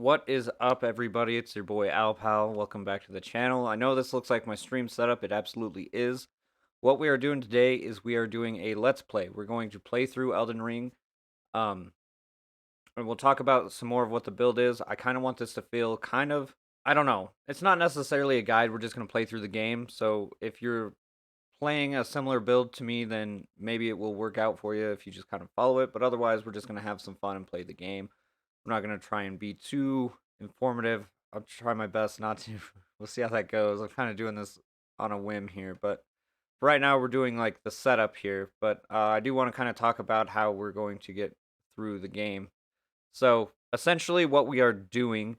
What is up, everybody? It's your boy Alpal. Welcome back to the channel. I know this looks like my stream setup. It absolutely is. What we are doing today is we are doing a Let's Play. We're going to play through Elden Ring. Um, and we'll talk about some more of what the build is. I kind of want this to feel I don't know. It's not necessarily a guide. We're just going to play through the game. So if you're playing a similar build to me, then maybe it will work out for you if you just kind of follow it. But otherwise, we're just going to have some fun and play the game. I'm not going to try and be too informative. I'll try my best not to. We'll see how that goes. I'm kind of doing this on a whim here, but for right now we're doing like the setup here. But I do want to kind of talk about how we're going to get through the game. So essentially, what we are doing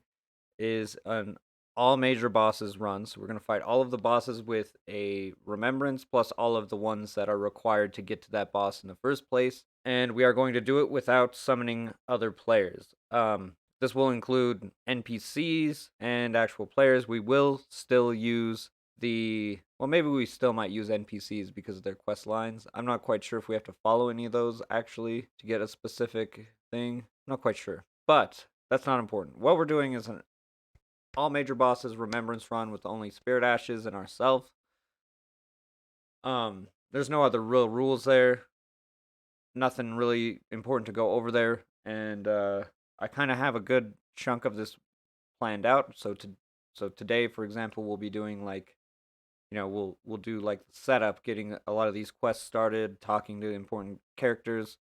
is an all major bosses run. So we're going to fight all of the bosses with a remembrance plus all of the ones that are required to get to that boss in the first place. And we are going to do it without summoning other players. This will include NPCs and actual players. We will still use maybe we still might use NPCs because of their quest lines. I'm not quite sure if we have to follow any of those actually to get a specific thing. I'm not quite sure. But that's not important. What we're doing is an all major bosses remembrance run with only spirit ashes and ourselves. There's no other real rules there. Nothing really important to go over there, and I kind of have a good chunk of this planned out. So today, for example, we'll be doing like we'll do like the setup, getting a lot of these quests started, talking to important characters.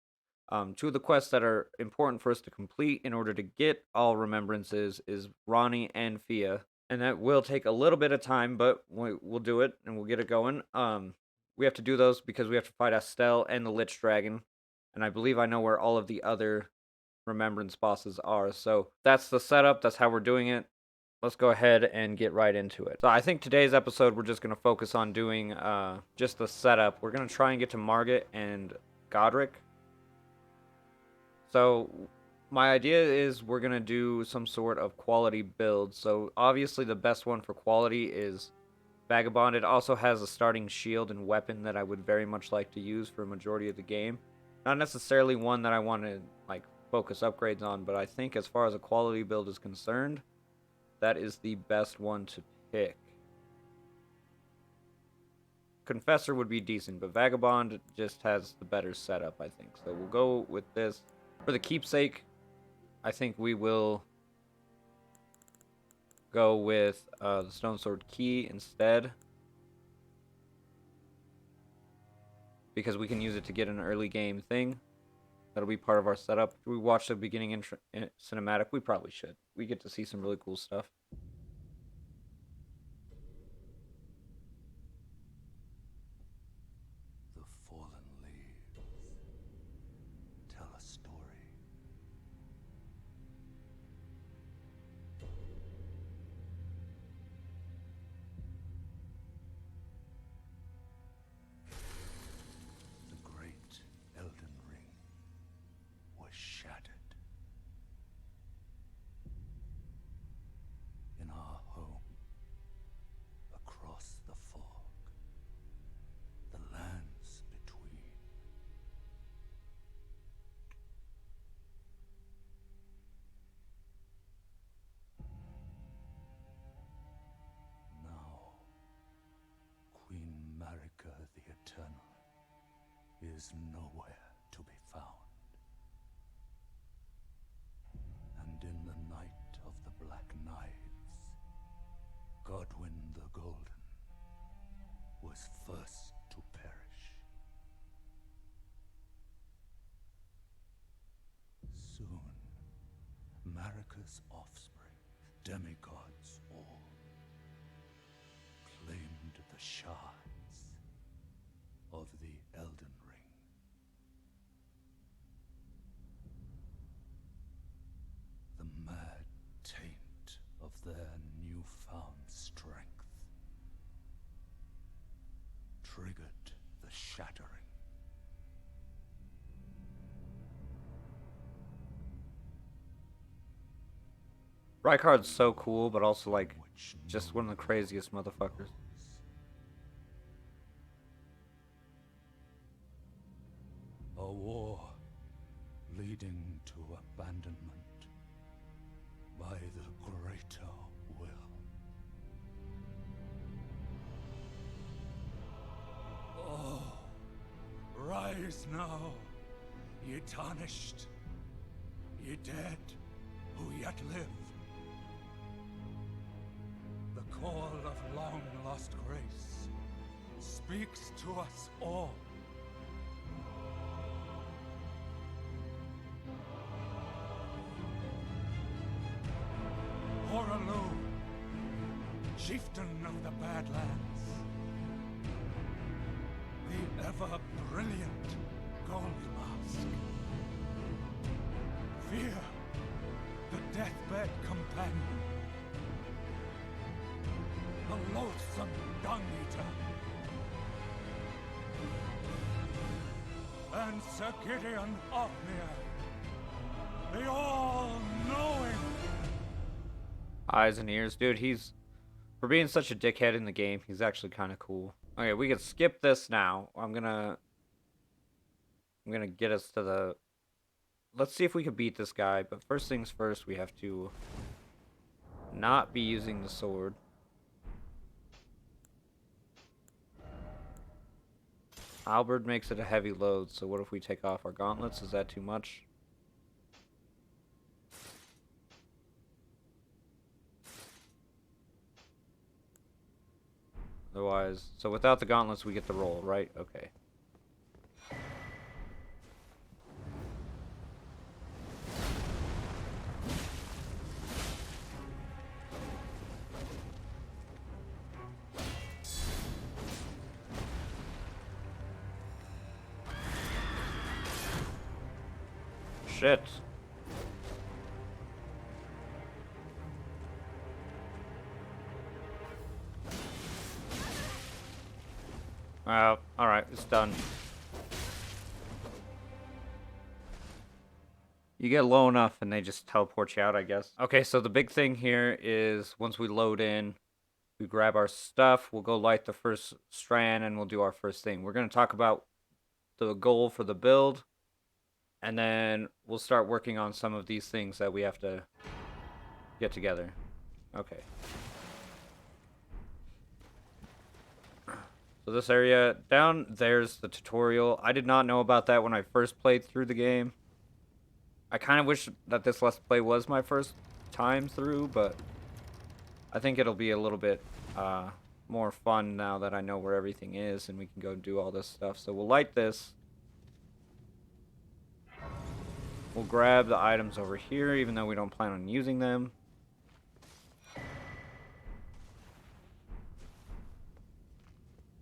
Two of the quests that are important for us to complete in order to get all remembrances is Ronnie and Fia, and that will take a little bit of time, but we'll do it and we'll get it going. We have to do those because we have to fight Estelle and the Lich Dragon, and I believe I know where all of the other remembrance bosses are. So that's the setup. That's how we're doing it. Let's go ahead and get right into it. So I think today's episode we're just gonna focus on doing just the setup. We're gonna try and get to Margit and Godric. So my idea is we're going to do some sort of quality build. So obviously the best one for quality is Vagabond. It also has a starting shield and weapon that I would very much like to use for a majority of the game. Not necessarily one that I want to like focus upgrades on, but I think as far as a quality build is concerned, that is the best one to pick. Confessor would be decent, but Vagabond just has the better setup, I think. So we'll go with this. For the keepsake, I think we will go with the Stone Sword Key instead, because we can use it to get an early game thing. That'll be part of our setup. Should we watch the beginning cinematic? We probably should. We get to see some really cool stuff. The fallen leaves tell a story. The great Elden Ring was shattered. In our home, across the fog, the lands between. Now, Queen Marika the Eternal is nowhere to be found. And in the night of the Black Knives, Godwyn the Golden was first to perish. Soon, Marika's offspring, demigods all, claimed the shards of the Elden Ring. The mad taint of their newfound strength triggered the shattering. Rykard's so cool, but also like just one of the craziest motherfuckers. A war leading to abandonment, by the greater will. Oh, rise now, ye tarnished, ye dead who yet live. The call of long-lost grace speaks to us all. Horalu, chieftain of the Badlands, the ever-brilliant Gold Mask. Fear, the deathbed companion, the loathsome dung-eater, and Sir Gideon Othmere, the all-knowing. Eyes and ears. Dude, for being such a dickhead in the game, he's actually kind of cool. Okay, we can skip this now. I'm gonna get us to the... Let's see if we can beat this guy, but first things first, we have to not be using the sword. Halberd makes it a heavy load, so what if we take off our gauntlets? Is that too much? Otherwise, so without the gauntlets, we get the roll, right? Okay. Shit. Alright, it's done. You get low enough and they just teleport you out, I guess. Okay, so the big thing here is once we load in, we grab our stuff, we'll go light the first strand, and we'll do our first thing. We're going to talk about the goal for the build, and then we'll start working on some of these things that we have to get together. Okay. So this area, down there's the tutorial. I did not know about that when I first played through the game. I kind of wish that this Let's Play was my first time through, but I think it'll be a little bit more fun now that I know where everything is and we can go do all this stuff. So we'll light this. We'll grab the items over here, even though we don't plan on using them.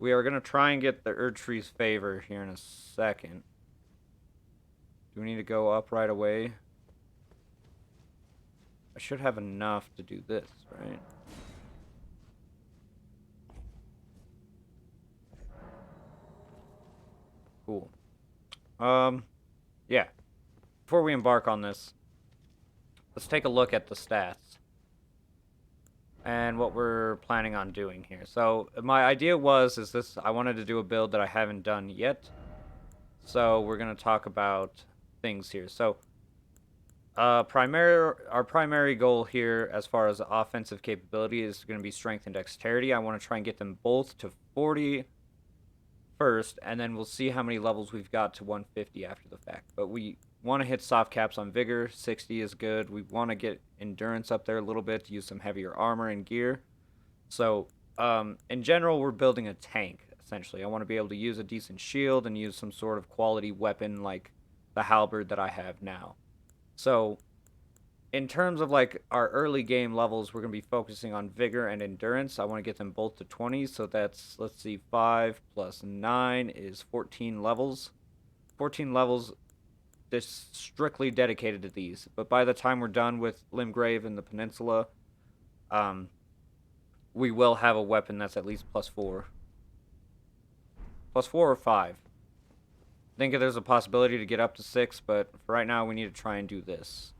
We are going to try and get the Erdtree's favor here in a second. Do we need to go up right away? I should have enough to do this, right? Cool. Yeah. Before we embark on this, let's take a look at the stats and what we're planning on doing here. So my idea is this: I wanted to do a build that I haven't done yet. So we're going to talk about things here. So our primary goal here as far as offensive capability is going to be strength and dexterity. I want to try and get them both to 40 first, and then we'll see how many levels we've got to 150 after the fact. But we want to hit soft caps on vigor. 60 is good. We want to get endurance up there a little bit to use some heavier armor and gear. So in general, we're building a tank, essentially. I want to be able to use a decent shield and use some sort of quality weapon like the halberd that I have now. So in terms of like our early game levels, we're going to be focusing on vigor and endurance. I want to get them both to 20, so that's, let's see, 5 plus 9 is 14 levels. 14 levels just strictly dedicated to these. But by the time we're done with Limgrave and the peninsula, we will have a weapon that's at least plus 4. Plus 4 or 5. I think there's a possibility to get up to 6, but for right now we need to try and do this.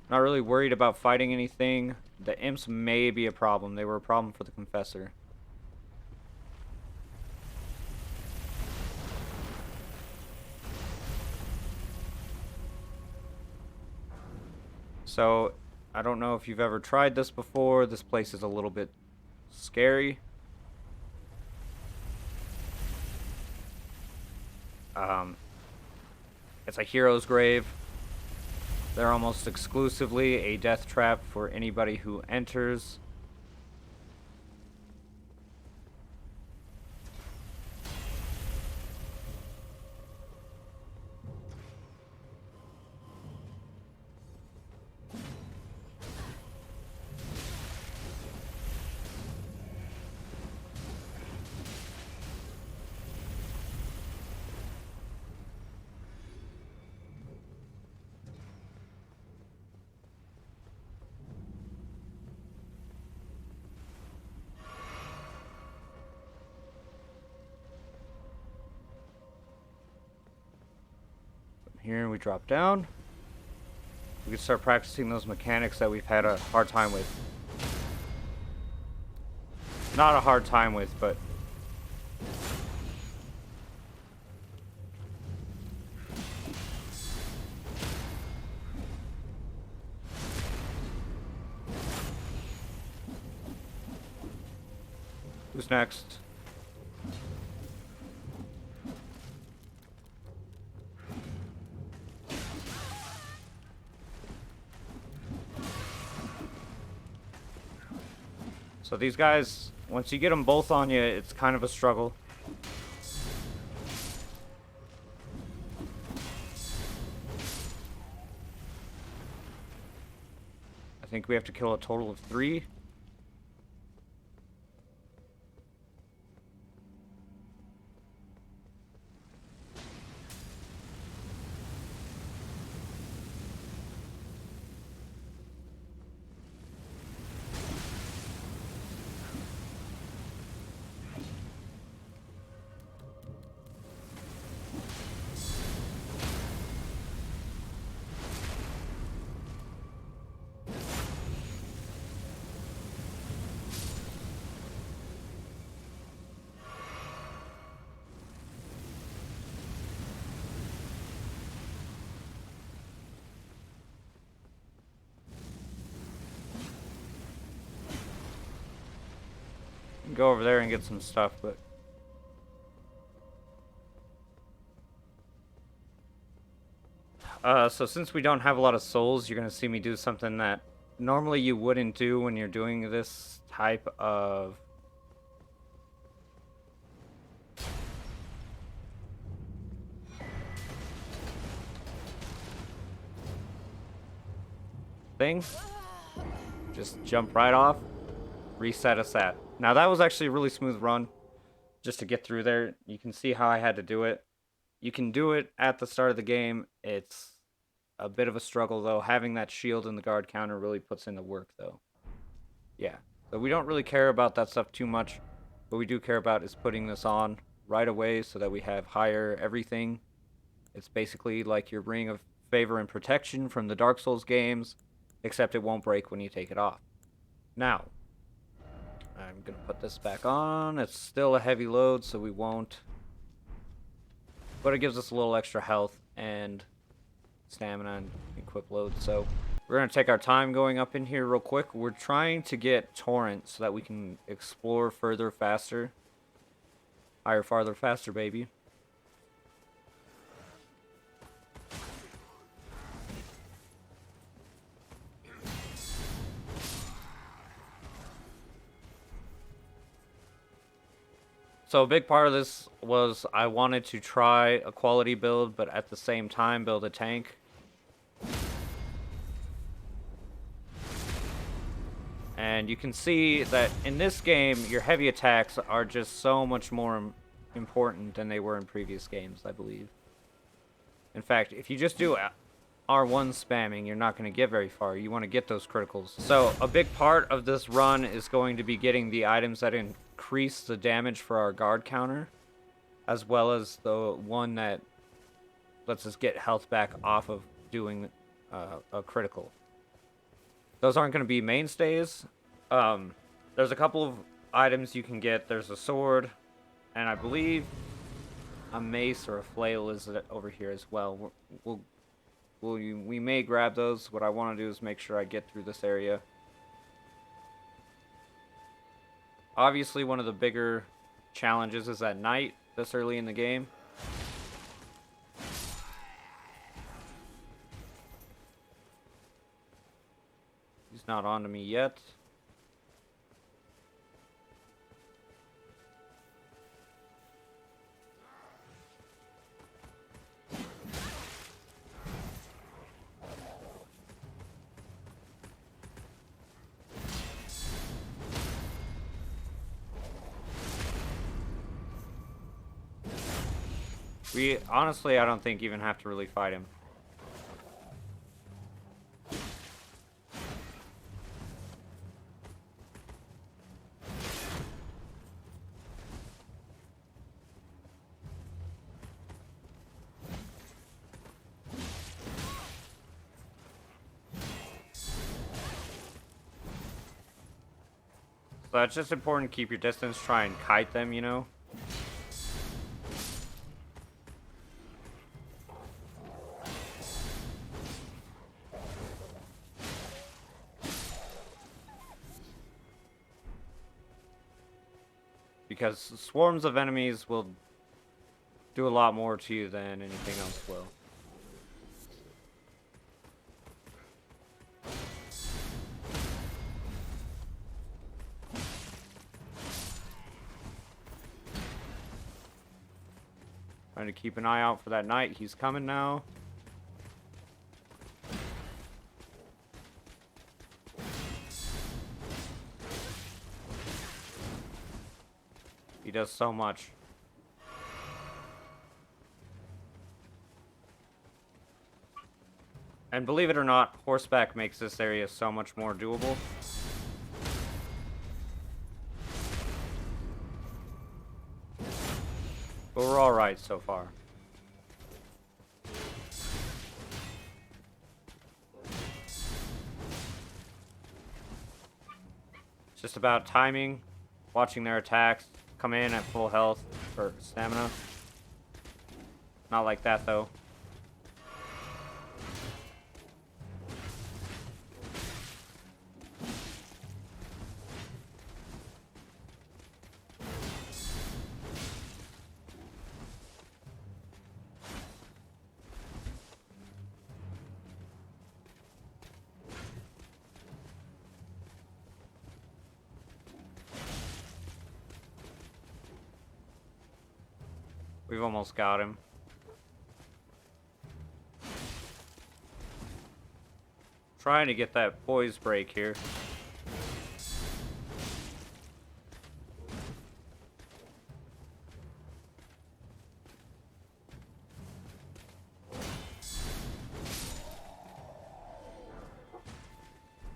Not really worried about fighting anything. The imps may be a problem. They were a problem for the confessor. So, I don't know if you've ever tried this before. This place is a little bit scary. It's a hero's grave. They're almost exclusively a death trap for anybody who enters. Here we drop down. We can start practicing those mechanics that we've had a hard time with. Not a hard time with, but who's next? So these guys, once you get them both on you, it's kind of a struggle. I think we have to kill a total of 3. Go over there and get some stuff, but so since we don't have a lot of souls, you're gonna see me do something that normally you wouldn't do when you're doing this type of thing. Just jump right off, reset us at. Now that was actually a really smooth run just to get through there. You can see how I had to do it. You can do it at the start of the game. It's a bit of a struggle though. Having that shield and the guard counter really puts in the work though. Yeah. So we don't really care about that stuff too much. What we do care about is putting this on right away so that we have higher everything. It's basically like your ring of favor and protection from the Dark Souls games, except it won't break when you take it off. Now, I'm gonna put this back on. It's still a heavy load, so we won't. But it gives us a little extra health and stamina and equip load. So we're gonna take our time going up in here real quick. We're trying to get Torrent so that we can explore further, faster. Higher, farther, faster, baby. So a big part of this was I wanted to try a quality build, but at the same time build a tank. And you can see that in this game, your heavy attacks are just so much more important than they were in previous games, I believe. In fact, if you just do R1 spamming, you're not going to get very far. You want to get those criticals. So a big part of this run is going to be getting the items that increase the damage for our guard counter, as well as the one that lets us get health back off of doing a critical. Those aren't going to be mainstays. There's a couple of items you can get. There's a sword, and I believe a mace or a flail is over here as well. We'll we may grab those. What I want to do is make sure I get through this area. Obviously, one of the bigger challenges is at night, this early in the game. He's not onto me yet. We honestly, I don't think even have to really fight him. So it's just important to keep your distance, try and kite them, you know? Because swarms of enemies will do a lot more to you than anything else will. Trying to keep an eye out for that knight. He's coming now. He does so much. And believe it or not, horseback makes this area so much more doable. But we're alright so far. It's just about timing, watching their attacks come in at full health or stamina. Not like that though. We've almost got him. Trying to get that poise break here.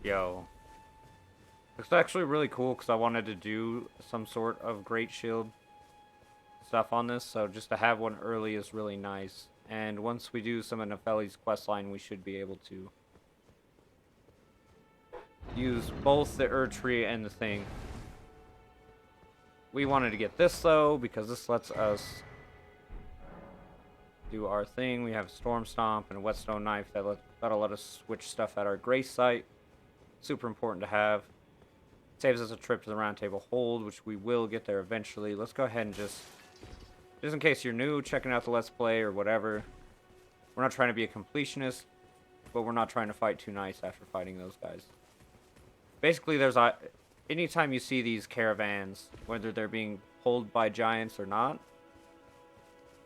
Yo. It's actually really cool because I wanted to do some sort of great shield stuff on this, so just to have one early is really nice. And once we do some of Nefeli's questline, we should be able to use both the Erdtree and the thing. We wanted to get this though because this lets us do our thing. We have Storm Stomp and a Whetstone Knife that'll let us switch stuff at our Grace site. Super important to have. Saves us a trip to the Round Table Hold, which we will get there eventually. Let's go ahead and just in case you're new, checking out the Let's Play or whatever. We're not trying to be a completionist, but we're not trying to fight too nice after fighting those guys. Basically, anytime you see these caravans, whether they're being pulled by giants or not,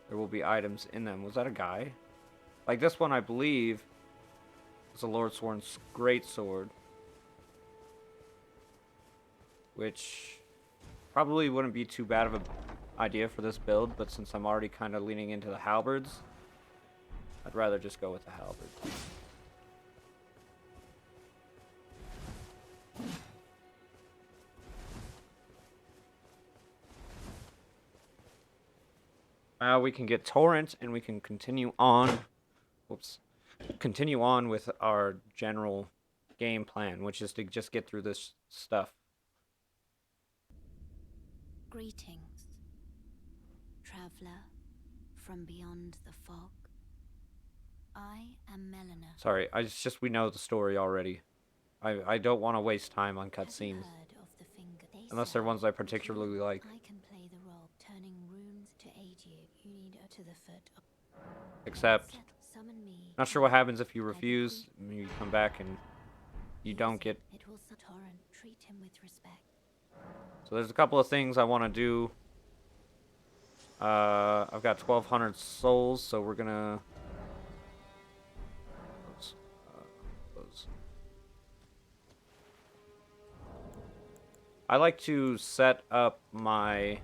there will be items in them. Was that a guy? Like this one, I believe, is a Lordsworn's greatsword, which probably wouldn't be too bad of an idea for this build, but since I'm already kind of leaning into the halberds, I'd rather just go with the halberd. We can get Torrent, and we can continue on. Whoops. Continue on with our general game plan, which is to just get through this stuff. Greetings, traveler from beyond the fog. I am Melina. Sorry, it's just we know the story already. I don't want to waste time on Have you cutscenes. heard of the finger? They Unless they're say ones I if particularly like. I can play the role, turning runes to aid you. You need to the foot of Except, summon me. not sure what happens if you refuse. You come back and you don't get... It will torrent. Treat him with respect. So there's a couple of things I want to do. I've got 1,200 souls, so we're gonna... Close. I like to set up my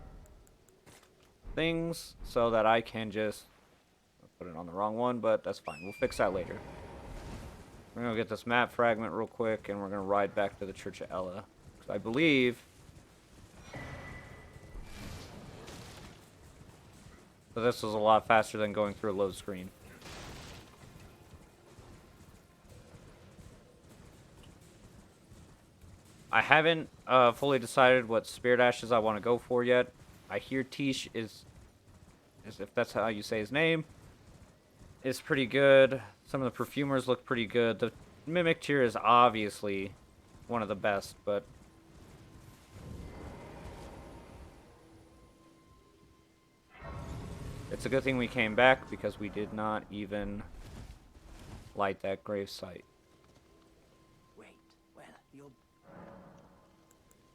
things so that I can just put it on the wrong one, but that's fine. We'll fix that later. We're gonna get this map fragment real quick, and we're gonna ride back to the Church of Ella. I believe that this was a lot faster than going through a load screen. I haven't fully decided what Spirit Ashes I want to go for yet. I hear Tish is if that's how you say his name, is pretty good. Some of the perfumers look pretty good. The Mimic tier is obviously one of the best, but it's a good thing we came back because we did not even light that grave site. Wait, well, you're...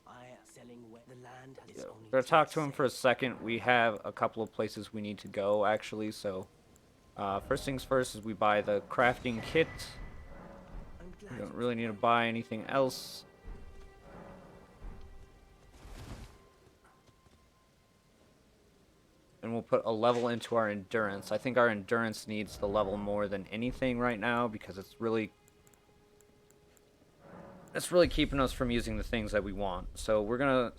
I am selling where the land has only... We're gonna talk to him for a second. We have a couple of places we need to go, actually, so... first things first is we buy the crafting kit. We don't really need to buy anything else. And we'll put a level into our endurance. I think our endurance needs the level more than anything right now because it's really keeping us from using the things that we want. So we're gonna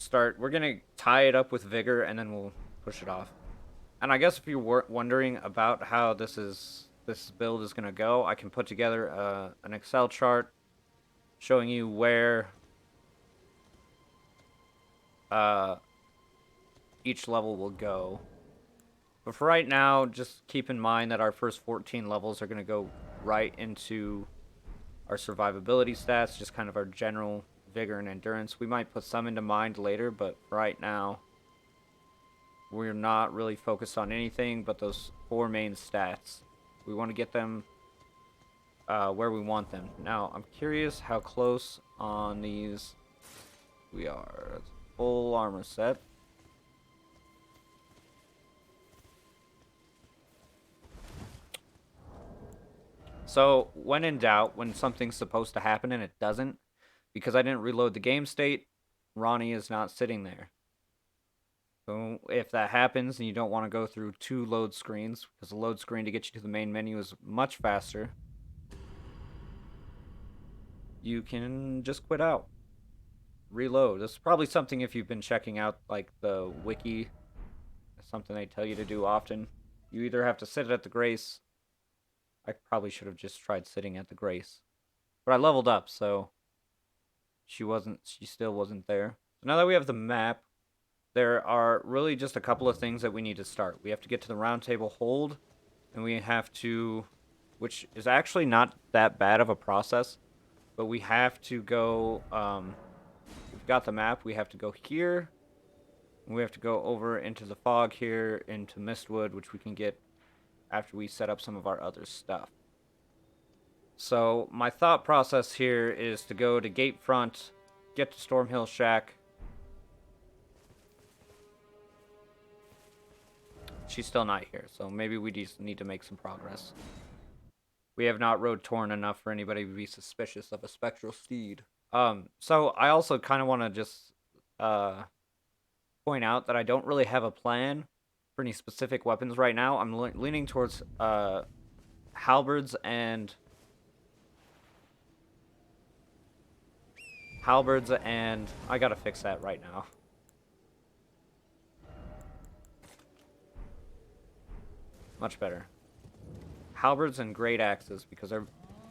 tie it up with vigor and then we'll push it off. And I guess if you're wondering about how this build is gonna go, I can put together an Excel chart showing you where each level will go. But for right now, just keep in mind that our first 14 levels are going to go right into our survivability stats, just kind of our general vigor and endurance. We might put some into mind later, but right now, we're not really focused on anything but those 4 main stats. We want to get them where we want them. Now, I'm curious how close on these we are. Full armor set. So, when in doubt, when something's supposed to happen and it doesn't, because I didn't reload the game state, Ronnie is not sitting there. So, if that happens and you don't want to go through 2 load screens, because the load screen to get you to the main menu is much faster, you can just quit out. Reload. This is probably something if you've been checking out, like, the wiki, something they tell you to do often. You either have to sit at the grace. I probably should have just tried sitting at the grace. But I leveled up, so she still wasn't there. So now that we have the map, there are really just a couple of things that we need to start. We have to get to the round table hold, and we have to, which is actually not that bad of a process, but we have to go, we've got the map, we have to go here, and we have to go over into the fog here, into Mistwood, which we can get after we set up some of our other stuff. So my thought process here is to go to Gatefront, get to Stormhill Shack. She's still not here, so maybe we just need to make some progress. We have not rode Torn enough for anybody to be suspicious of a spectral steed. So I also kind of want to just point out that I don't really have a plan for any specific weapons right now. I'm leaning towards halberds and I gotta fix that right now. Much better. Halberds and great axes, because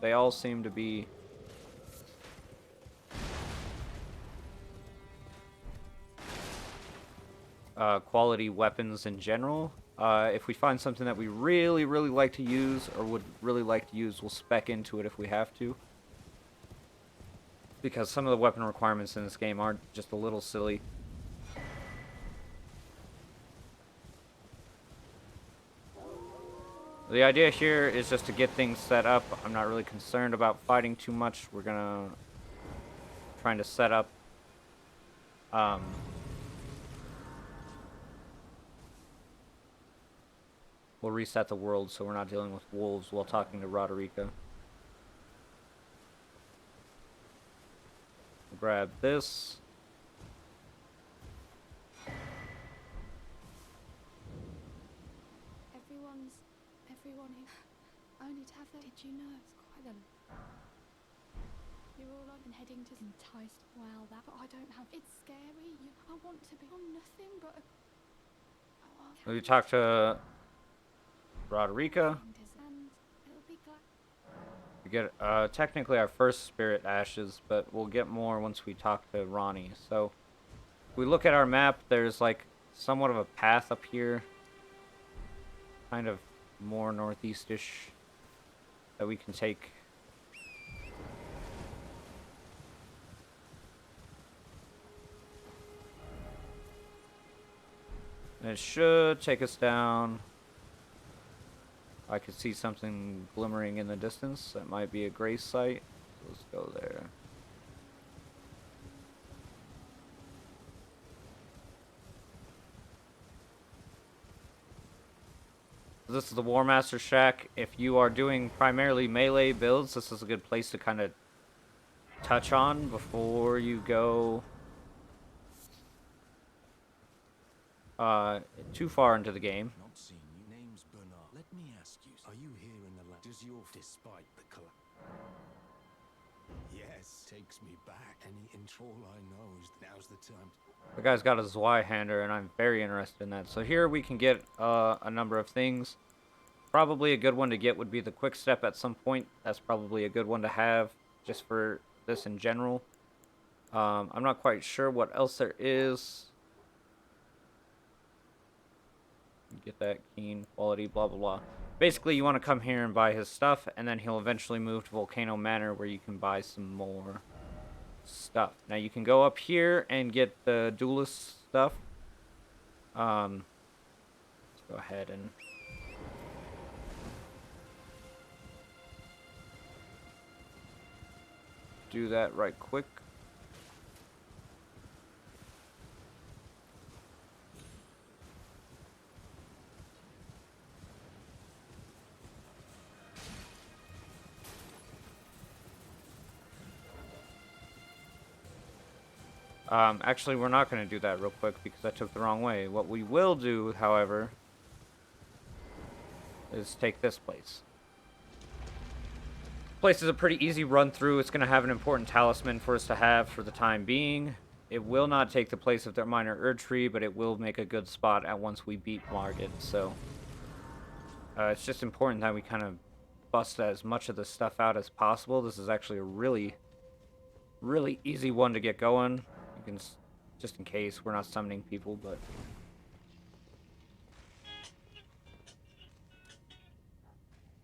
they all seem to be quality weapons in general. If we find something that we really, really like to use, or would really like to use, we'll spec into it if we have to. Because some of the weapon requirements in this game are just a little silly. The idea here is just to get things set up. I'm not really concerned about fighting too much. We're gonna trying to set up we'll reset the world so we're not dealing with wolves while talking to Roderica. Grab this. Everyone who only to have that. Did you know it's quite a... You're all on and heading to enticed. Well, that, but I don't have. It's scary. I want to be on nothing but. We talk to Roderica. And it'll be glad. We get technically our first spirit ashes, but we'll get more once we talk to Ronnie. So if we look at our map, there's like somewhat of a path up here, kind of more northeast-ish, that we can take. And it should take us down. I could see something glimmering in the distance. That might be a grace site. Let's go there. This is the War Master Shack. If you are doing primarily melee builds, this is a good place to kind of touch on before you go too far into the game. Not seen you. Name's Bernard. Let me ask you, are you here in the land? Does your despite the color? Yes, takes me back. Any intro all I know is now's the time. The guy's got a Zweihander, and I'm very interested in that. So here we can get a number of things. Probably a good one to get would be the quick step at some point. That's probably a good one to have just for this in general. I'm not quite sure what else there is. Get that keen quality, blah blah blah. Basically, you want to come here and buy his stuff, and then he'll eventually move to Volcano Manor where you can buy some more stuff. Now you can go up here and get the duelist stuff. Let's go ahead and do that right quick. Actually, we're not going to do that real quick because I took the wrong way. What we will do, however, is take this place. This place is a pretty easy run through. It's going to have an important talisman for us to have for the time being. It will not take the place of the minor Erdtree, but it will make a good spot at once we beat Margit. So it's just important that we kind of bust as much of the stuff out as possible. This is actually a really easy one to get going. You can, just in case we're not summoning people, but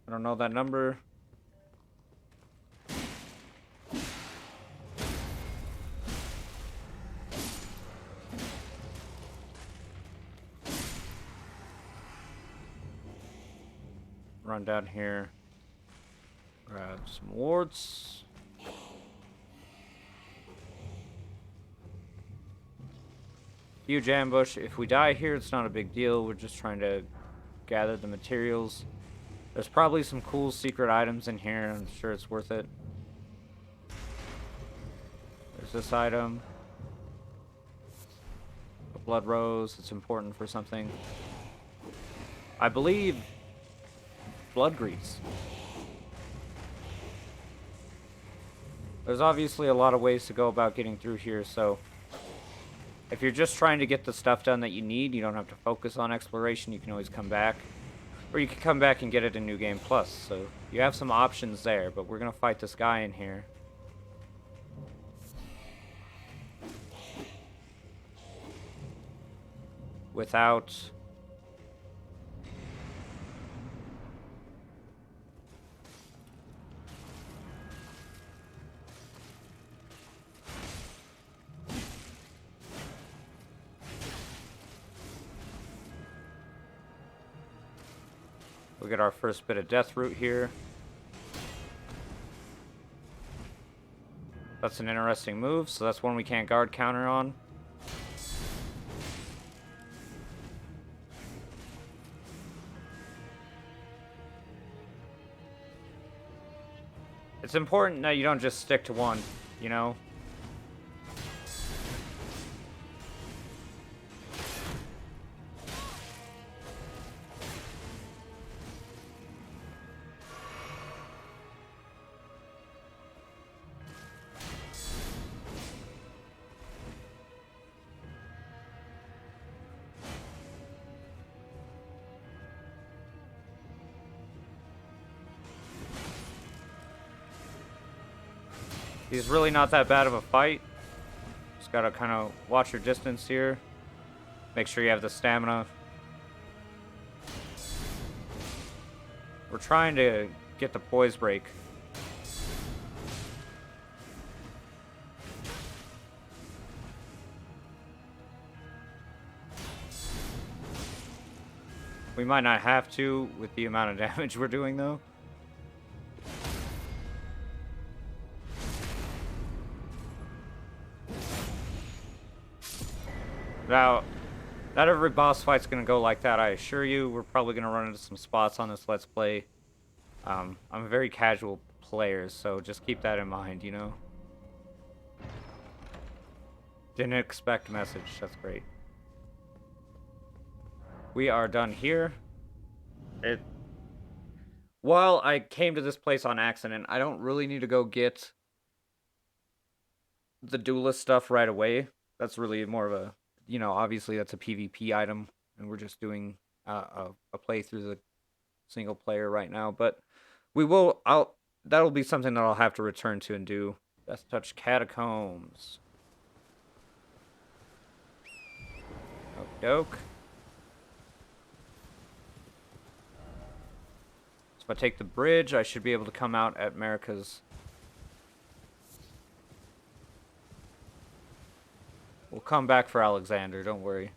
I don't know that number. Run down here, grab some warts. Huge ambush. If we die here, it's not a big deal. We're just trying to gather the materials. There's probably some cool secret items in here. I'm sure it's worth it. There's this item. A blood rose. It's important for something. I believe blood grease. There's obviously a lot of ways to go about getting through here, so if you're just trying to get the stuff done that you need, you don't have to focus on exploration. You can always come back. Or you can come back and get it in New Game Plus. So you have some options there, but we're going to fight this guy in here. Without We get our first bit of death root here. That's an interesting move, so that's one we can't guard counter on. It's important that you don't just stick to one, you know? He's really not that bad of a fight. Just gotta kind of watch your distance here. Make sure you have the stamina. We're trying to get the poise break. We might not have to with the amount of damage we're doing, though. Now, not every boss fight's gonna go like that, I assure you. We're probably gonna run into some spots on this Let's Play. I'm a very casual player, so just keep that in mind, you know? Didn't expect message, that's great. We are done here. While I came to this place on accident, I don't really need to go get the duelist stuff right away. That's really more of a, you know, obviously that's a PvP item, and we're just doing a playthrough the single player right now. But that'll be something that I'll have to return to and do. Death Touch Catacombs. Okie doke. So if I take the bridge, I should be able to come out at Marika's. We'll come back for Alexander, don't worry.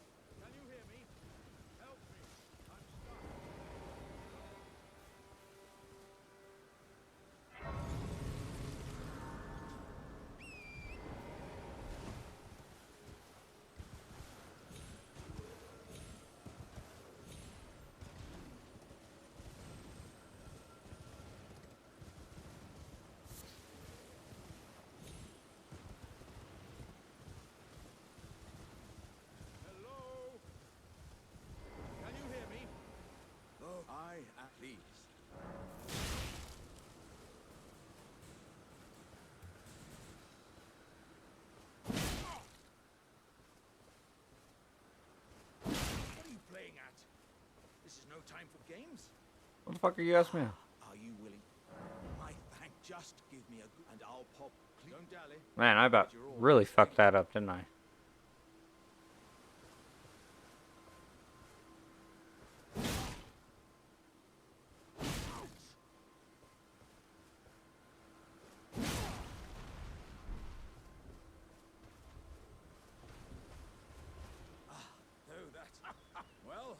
I at least. What are you playing at? This is no time for games. What the fuck are you asking me? Are you willing? My thank. Just give me a and I'll pop. Don't dally. Man, I about really fucked that up, didn't I? Well,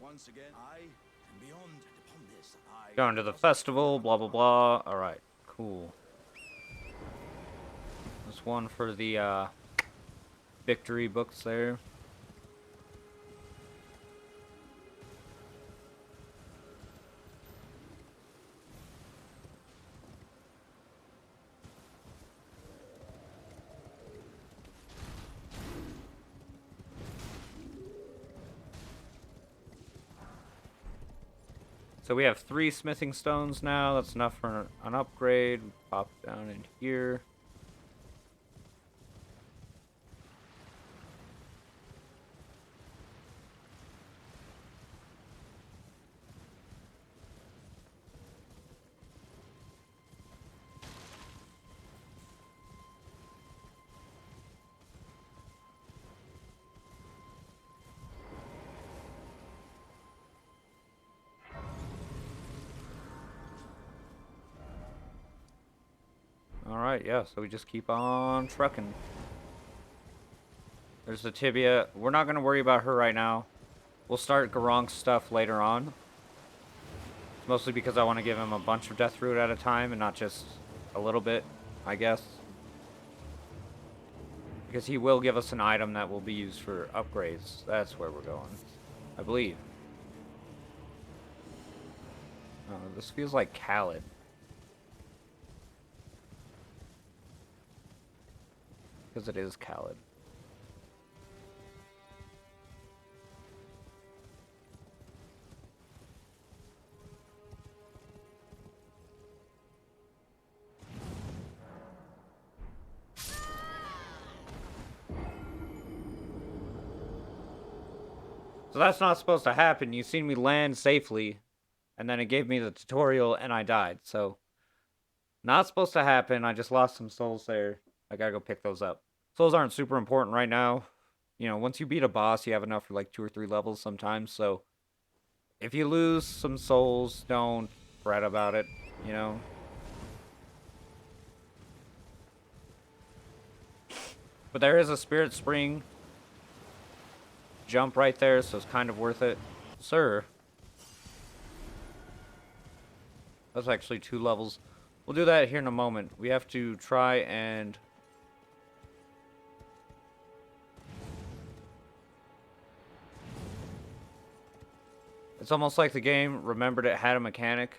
once again, and beyond and upon this, Going to the festival, blah blah blah. Alright, cool. There's one for the victory books there. So we have 3 smithing stones now. That's enough for an upgrade. Pop down in here. Alright, yeah, so we just keep on trucking. There's the tibia. We're not going to worry about her right now. We'll start Garronk's stuff later on. It's mostly because I want to give him a bunch of death root at a time and not just a little bit, I guess. Because he will give us an item that will be used for upgrades. That's where we're going, I believe. This feels like Khaled. Because it is Khaled. So that's not supposed to happen. You seen me land safely, and then it gave me the tutorial, and I died. So, not supposed to happen. I just lost some souls there. I gotta go pick those up. Souls aren't super important right now. You know, once you beat a boss, you have enough for like 2 or 3 levels sometimes. So, if you lose some souls, don't fret about it, you know? But there is a Spirit Spring jump right there, so it's kind of worth it. Sir. That's actually 2 levels. We'll do that here in a moment. We have to try and... It's almost like the game remembered it had a mechanic.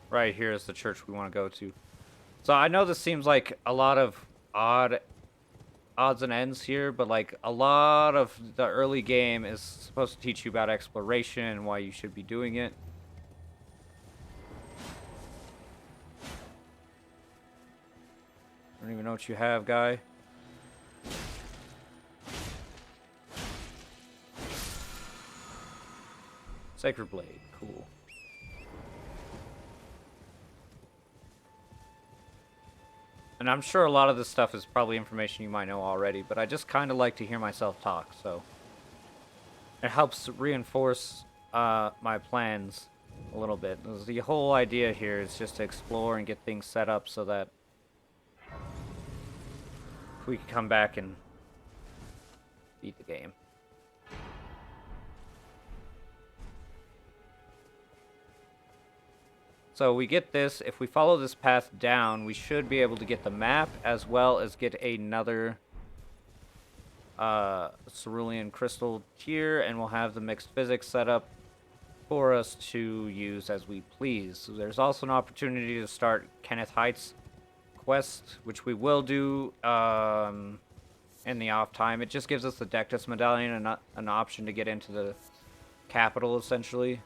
Right here is the church we want to go to. So I know this seems like a lot of odds and ends here, but like a lot of the early game is supposed to teach you about exploration and why you should be doing it. I don't even know what you have, guy. Sacred Blade, cool. And I'm sure a lot of this stuff is probably information you might know already, but I just kind of like to hear myself talk, so it helps reinforce my plans a little bit. The whole idea here is just to explore and get things set up so that we can come back and beat the game. So we get this. If we follow this path down, we should be able to get the map as well as get another cerulean crystal tier, and we'll have the mixed physics set up for us to use as we please. So there's also an opportunity to start Kenneth Heights quest, which we will do in the off time. It just gives us the Dectus medallion and an option to get into the capital, essentially.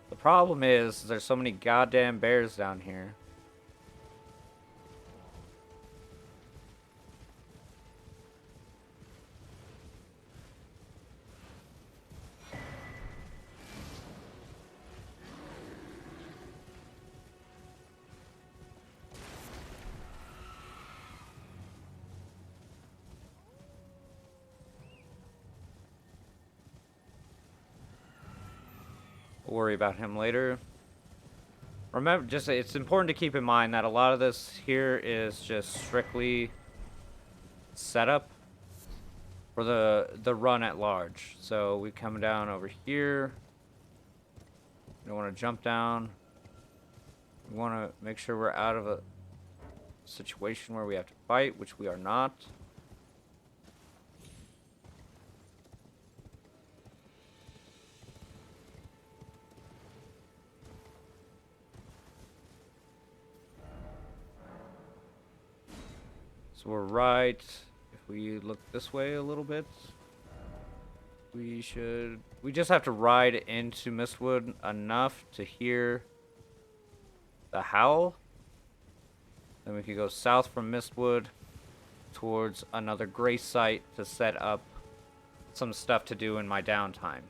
The problem is there's so many goddamn bears down here. We'll worry about him later. Remember, it's important to keep in mind that a lot of this here is just strictly setup for the run at large. So we come down over here. We don't want to jump down. We want to make sure we're out of a situation where we have to fight, which we are not. So we're right. If we look this way a little bit, we just have to ride into Mistwood enough to hear the howl. Then we can go south from Mistwood towards another grace site to set up some stuff to do in my downtime.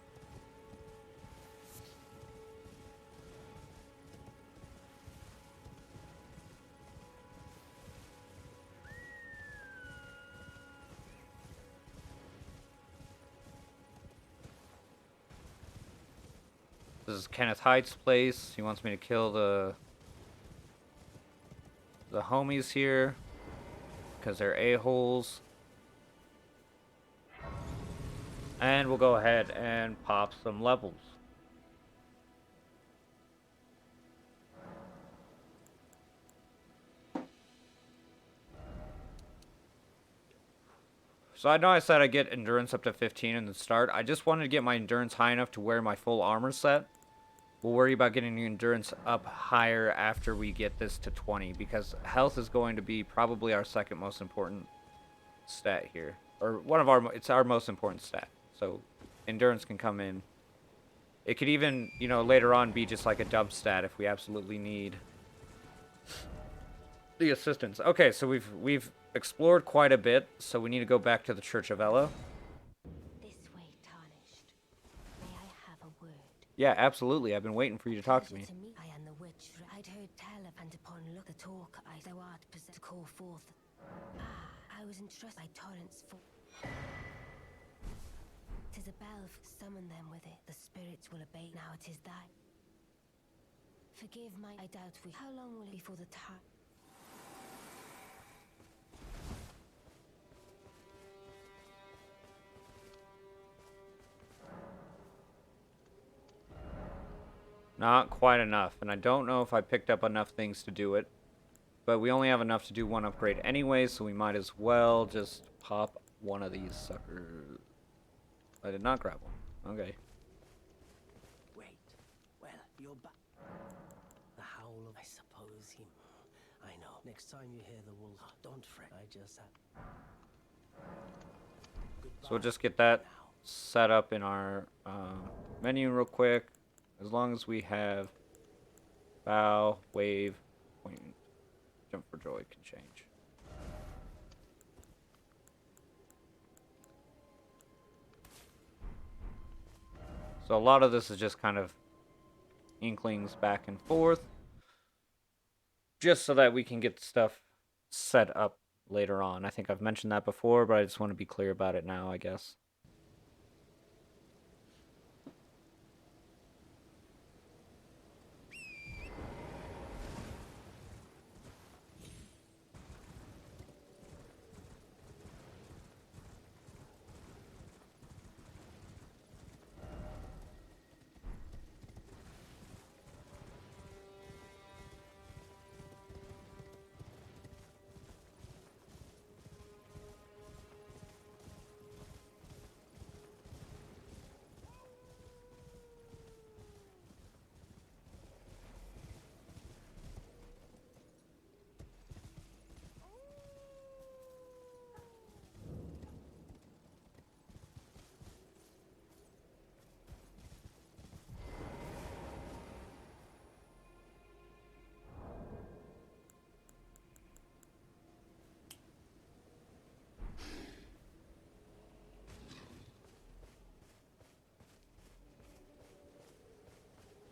This is Kenneth Hyde's place. He wants me to kill the homies here because they're a-holes. And we'll go ahead and pop some levels. So I know I said I get endurance up to 15 in the start. I just wanted to get my endurance high enough to wear my full armor set. We'll worry about getting the endurance up higher after we get this to 20, because health is going to be probably our second most important stat here. Or it's our most important stat. So endurance can come in. It could even, you know, later on be just like a dump stat if we absolutely need the assistance. Okay, so we've explored quite a bit, so we need to go back to the Church of Ella. This way, Tarnished. May I have a word? Yeah, absolutely. I've been waiting for you to talk to me. I am the witch. I'd heard tell of, and upon look the talk, I thou art possessed to call forth. I was entrusted by torrents for. 'Tis a bell, summon them with it. The spirits will obey. Now it is thy. Forgive my. I doubt we. How long will it be for the time? Not quite enough, and I don't know if I picked up enough things to do it. But we only have enough to do one upgrade anyway, so we might as well just pop one of these suckers. I did not grab one. Okay. Wait. Well, you're back. The howl of... I suppose he... I know. Next time you hear the wolf, don't fret. I just have... So we'll just get that set up in our menu real quick. As long as we have bow, wave, point, jump for joy can change. So a lot of this is just kind of inklings back and forth, just so that we can get stuff set up later on. I think I've mentioned that before, but I just want to be clear about it now, I guess.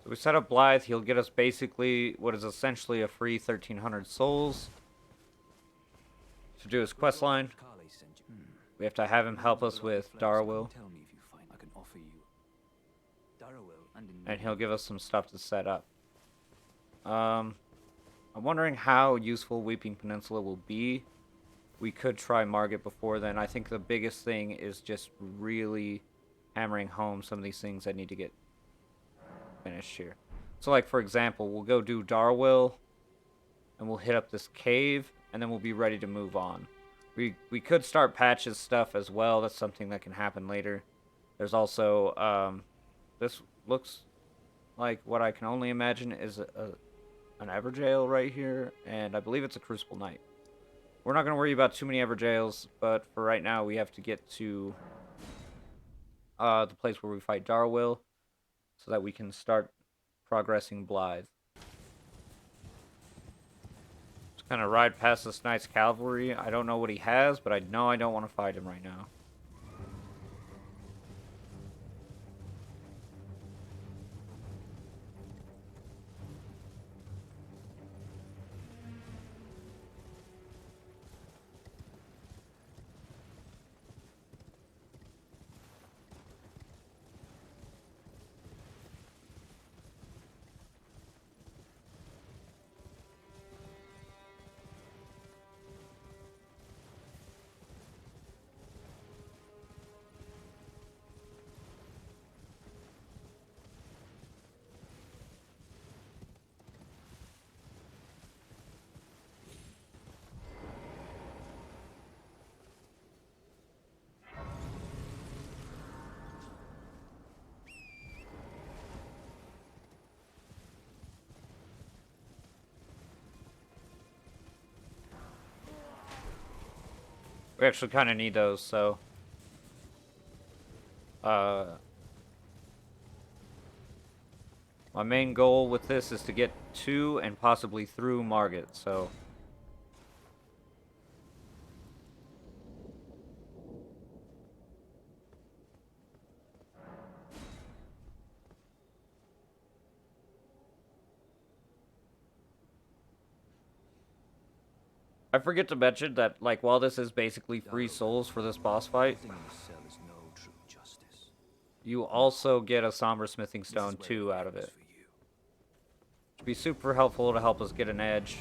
So we set up Blaidd. He'll get us basically what is essentially a free 1,300 souls to do his quest line. We have to have him help us with Darwill, Tell me if you find I can offer you Darwill and he'll give us some stuff to set up. I'm wondering how useful Weeping Peninsula will be. We could try Margit before then. I think the biggest thing is just really hammering home some of these things that need to get finished here. So like for example, we'll go do Darwill and we'll hit up this cave and then we'll be ready to move on. We could start Patch's stuff as well. That's something that can happen later. There's also this looks like what I can only imagine is an Everjail right here, and I believe it's a Crucible Knight. We're not going to worry about too many Everjails, but for right now we have to get to the place where we fight Darwill so that we can start progressing Blaidd. Just kind of ride past this knight's cavalry. I don't know what he has, but I know I don't want to fight him right now. We actually kind of need those, so... My main goal with this is to get to and possibly through Margit, so... I forget to mention that, like, while this is basically free souls for this boss fight, Nothing in this cell is no true justice. you also get a Somber Smithing Stone, too, out of it. It'd be super helpful to help us get an edge.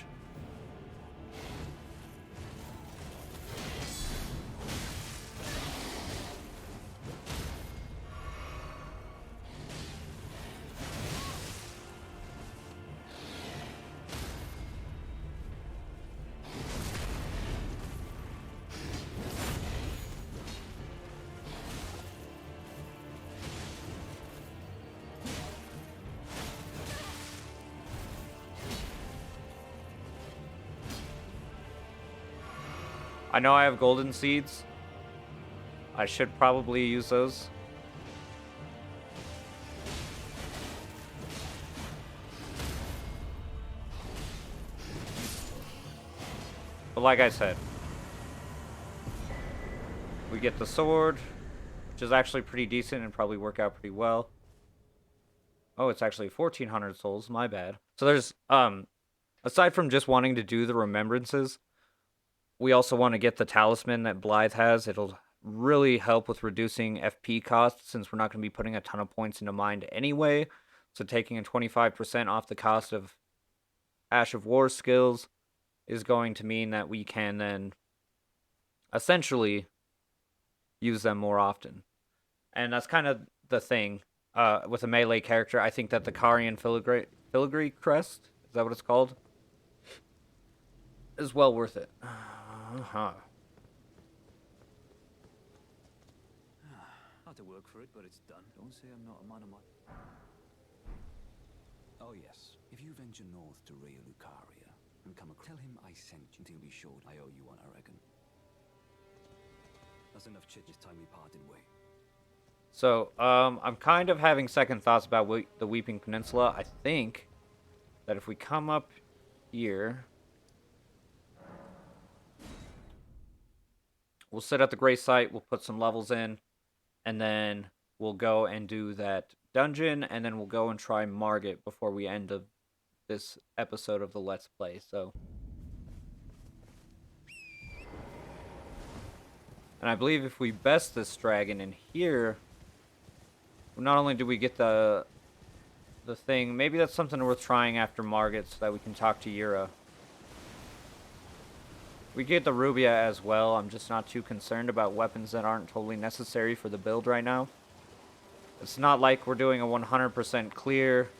I know I have golden seeds. I should probably use those. But like I said, we get the sword, which is actually pretty decent and probably work out pretty well. Oh, it's actually 1400 souls, my bad. So there's, aside from just wanting to do the remembrances, we also want to get the talisman that Blaidd has. It'll really help with reducing FP costs since we're not going to be putting a ton of points into mind anyway. So taking a 25% off the cost of Ash of War skills is going to mean that we can then essentially use them more often. And that's kind of the thing with a melee character. I think that the Carian Filigree Crest, is that what it's called? Is well worth it. Had to work for it, but it's done. Don't say I'm not a man of my... Oh yes, if you venture north to Rhea Lucaria and come across, tell him I sent you. He'll be sure I owe you one, I reckon. That's enough chit this time we parted way. So, I'm kind of having second thoughts about the Weeping Peninsula. I think that if we come up here, we'll sit at the Grey Site, we'll put some levels in, and then we'll go and do that dungeon, and then we'll go and try Margit before we end this episode of the Let's Play, so... And I believe if we best this dragon in here, not only do we get the thing, maybe that's something worth trying after Margit so that we can talk to Yura. We get the Rubia as well. I'm just not too concerned about weapons that aren't totally necessary for the build right now. It's not like we're doing a 100% clear.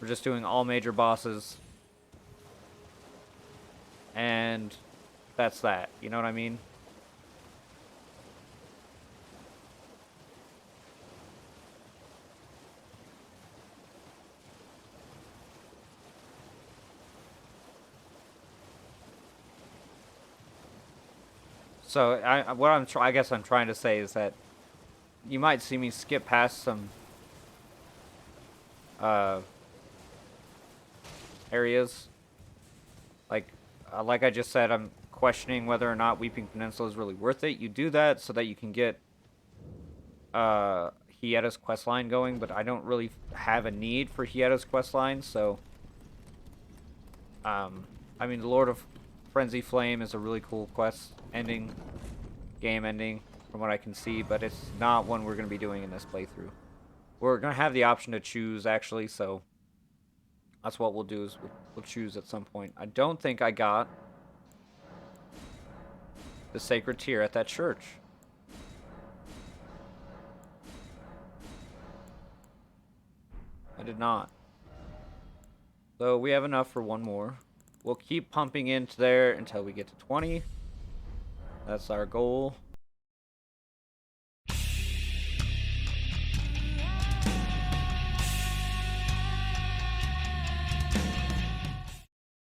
We're just doing all major bosses. And that's that. You know what I mean? So I guess I'm trying to say is that you might see me skip past some areas. Like I just said, I'm questioning whether or not Weeping Peninsula is really worth it. You do that so that you can get Hietta's questline going, but I don't really have a need for Hietta's questline, so I mean, the Lord of Frenzy Flame is a really cool quest ending, game ending, from what I can see, but it's not one we're going to be doing in this playthrough. We're going to have the option to choose, actually, so that's what we'll do, is we'll choose at some point. I don't think I got the Sacred Tear at that church. I did not. So we have enough for one more. We'll keep pumping into there until we get to 20. That's our goal.